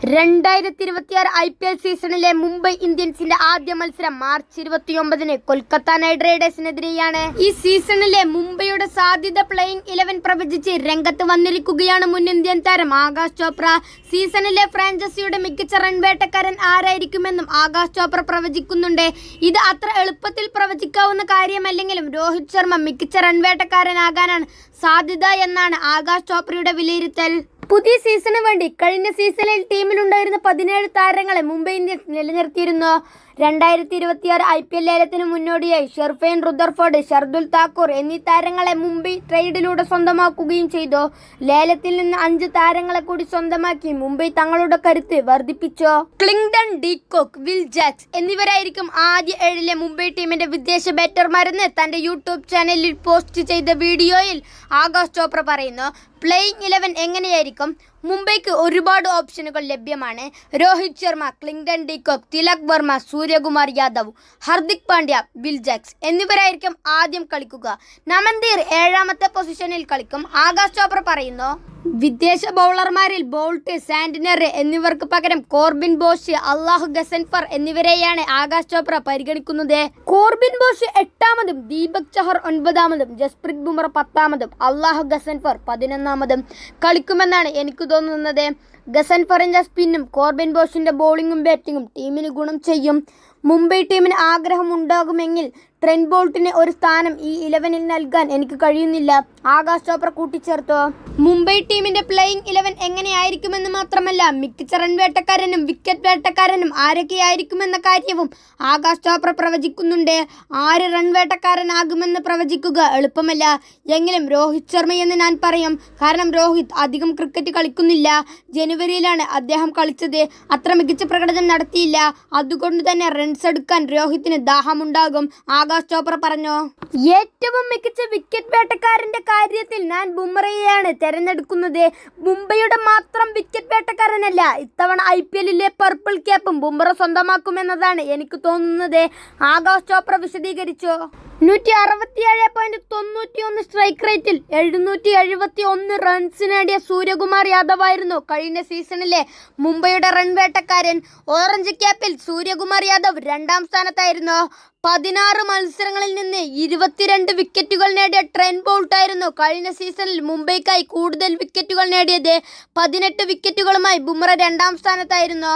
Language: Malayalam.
2026 IPL സീസണിലെ മുംബൈ ഇന്ത്യൻസിന്റെ ആദ്യ മത്സരം മാർച്ച് 29-ന് കൊൽക്കത്ത നൈറ്റ് റൈഡേഴ്സിനെതിരെയാണ്. ഈ സീസണിലെ മുംബൈയുടെ സാധ്യത പ്ലേയിങ് 11 പ്രവചിച്ച് രംഗത്ത് വന്നിരിക്കുകയാണ് മുൻ ഇന്ത്യൻ താരം ആകാശ് ചോപ്ര. സീസണിലെ ഫ്രാഞ്ചൈസിയുടെ മികച്ച റൺ വേട്ടക്കാരൻ ആരായിരിക്കുമെന്നും ആകാശ് ചോപ്ര പ്രവചിക്കുന്നുണ്ട്. ഇത് അത്ര എളുപ്പത്തിൽ പ്രവചിക്കാവുന്ന കാര്യമല്ലെങ്കിലും രോഹിത് ശർമ്മ മികച്ച റൺ വേട്ടക്കാരനാകാനാണ് സാധ്യത എന്നാണ് ആകാശ് ചോപ്രയുടെ വിലയിരുത്തൽ. പുതിയ സീസണിന് വേണ്ടി കഴിഞ്ഞ സീസണിൽ ടീമിലുണ്ടായിരുന്ന 17 താരങ്ങളെ മുംബൈ ഇന്ത്യൻസ് നിലനിർത്തിയിരുന്നു. 2026 IPL ലേലത്തിന് മുന്നോടിയായി ഷെർഫൈൻ റുദർഫോർഡ്, ഷർദുൽ താക്കൂർ എന്നീ താരങ്ങളെ മുംബൈ ട്രേഡിലൂടെ സ്വന്തമാക്കുകയും ചെയ്തു. ലേലത്തിൽ നിന്ന് 5 താരങ്ങളെ കൂടി സ്വന്തമാക്കി മുംബൈ തങ്ങളുടെ കരുത്ത് വർദ്ധിപ്പിച്ചു. ക്ലിംഗ്ടൺ ഡീകോക്ക്, വിൽ ജാക്സ് എന്നിവരായിരിക്കും ആദ്യ 7-ലെ മുംബൈ ടീമിന്റെ വിദേശ ബാറ്റർമാരെന്ന് തന്റെ യൂട്യൂബ് ചാനലിൽ പോസ്റ്റ് ചെയ്ത വീഡിയോയിൽ ആകാശ് ചോപ്ര പറയുന്നു. പ്ലേയിങ് 11 എങ്ങനെയായിരിക്കും? മുംബൈക്ക് ഒരുപാട് ഓപ്ഷനുകൾ ലഭ്യമാണ്. Rohit Sharma, Quinton de Kock, Tilak Varma, Suryakumar Yadav, Hardik Pandya, Will Jacks എന്നിവരായിരിക്കും ആദ്യം കളിക്കുക. നമൻദീർ 7ാമത്തെ പൊസിഷനിൽ കളിക്കും. ആകാശ് ചോപ്ര പറയുന്നു. വിദേശ ബൗളർമാരിൽ ബോൾട്ട്, സാന്റ്നർ എന്നിവർക്ക് പകരം കോർബിൻ ബോഷ്, അല്ലാഹു ഗസൻഫർ എന്നിവരെയാണ് ആകാശ് ചോപ്ര പരിഗണിക്കുന്നത്. കോർബിൻ ബോഷ് 8ാമതും, ദീപക് ചഹർ 9ാമതും, ജസ്പ്രീത് ബുംറ 10ാമതും, അല്ലാഹു ഗസൻഫർ 11ാമതും കളിക്കുമെന്നാണ് എനിക്ക് തോന്നുന്നത്. ഗസൻഫറിന്റെ സ്പിന്നും കോർബിൻ ബോഷിന്റെ ബോളിങ്ങും ബാറ്റിങ്ങും ടീമിന് ഗുണം ചെയ്യും. മുംബൈ ടീമിന് ആഗ്രഹമുണ്ടാകുമെങ്കിൽ ട്രെന്റ് ബോൾട്ടിന് ഒരു സ്ഥാനം ഈ 11-ൽ നൽകാൻ എനിക്ക് കഴിയുന്നില്ല, ആകാശ് ചോപ്ര കൂട്ടിച്ചേർത്തു. മുംബൈ ടീമിന്റെ പ്ലേയിങ് 11 എങ്ങനെയായിരിക്കുമെന്ന് മാത്രമല്ല, മികച്ച റൺ വേട്ടക്കാരനും വിക്കറ്റ് വേട്ടക്കാരനും ആരൊക്കെയായിരിക്കുമെന്ന കാര്യവും ആകാശ് ചോപ്ര പ്രവചിക്കുന്നുണ്ട്. ആര് റൺ വേട്ടക്കാരനാകുമെന്ന് പ്രവചിക്കുക എളുപ്പമല്ല. എങ്കിലും രോഹിത് ശർമ്മയെന്ന് ഞാൻ പറയും. കാരണം രോഹിത് അധികം ക്രിക്കറ്റ് കളിക്കുന്നില്ല. ജനുവരിയിലാണ് അദ്ദേഹം കളിച്ചത്. അത്ര മികച്ച പ്രകടനം നടത്തിയില്ല. അതുകൊണ്ട് തന്നെ റൺസ് എടുക്കാൻ രോഹിത്തിന് ദാഹമുണ്ടാകും, ആകാശ് ചോപ്ര പറഞ്ഞു. ഏറ്റവും മികച്ച വിക്കറ്റ് വേട്ടക്കാരന്റെ കാര്യത്തിൽ ഞാൻ ബുംറയെയാണ് തെരഞ്ഞെടുക്കുന്നത്. മുംബൈയുടെ മാത്രം വിക്കറ്റ് വേട്ടക്കാരനല്ല, ഇത്തവണ IPL-ലെ പർപ്പിൾ ക്യാപ്പും ബുംറ സ്വന്തമാക്കുമെന്നതാണ് എനിക്ക് തോന്നുന്നത്, ആകാശ് ചോപ്ര വിശദീകരിച്ചു. 167.91 സ്ട്രൈക്ക് റേറ്റിൽ 771 റൺസ് നേടിയ സൂര്യകുമാർ യാദവ് ആയിരുന്നു കഴിഞ്ഞ സീസണിലെ മുംബൈയുടെ റൺ വേട്ടക്കാരൻ. ഓറഞ്ച് ക്യാപ്പിൽ സൂര്യകുമാർ യാദവ് 2ാം സ്ഥാനത്തായിരുന്നു. 16 മത്സരങ്ങളിൽ നിന്ന് 22 വിക്കറ്റുകൾ നേടിയ ട്രെന്റ് ബോൾട്ടായിരുന്നു കഴിഞ്ഞ സീസണിൽ മുംബൈക്കായി കൂടുതൽ വിക്കറ്റുകൾ നേടിയത്. 18 വിക്കറ്റുകളുമായി ബുംറ 2ാം സ്ഥാനത്തായിരുന്നു.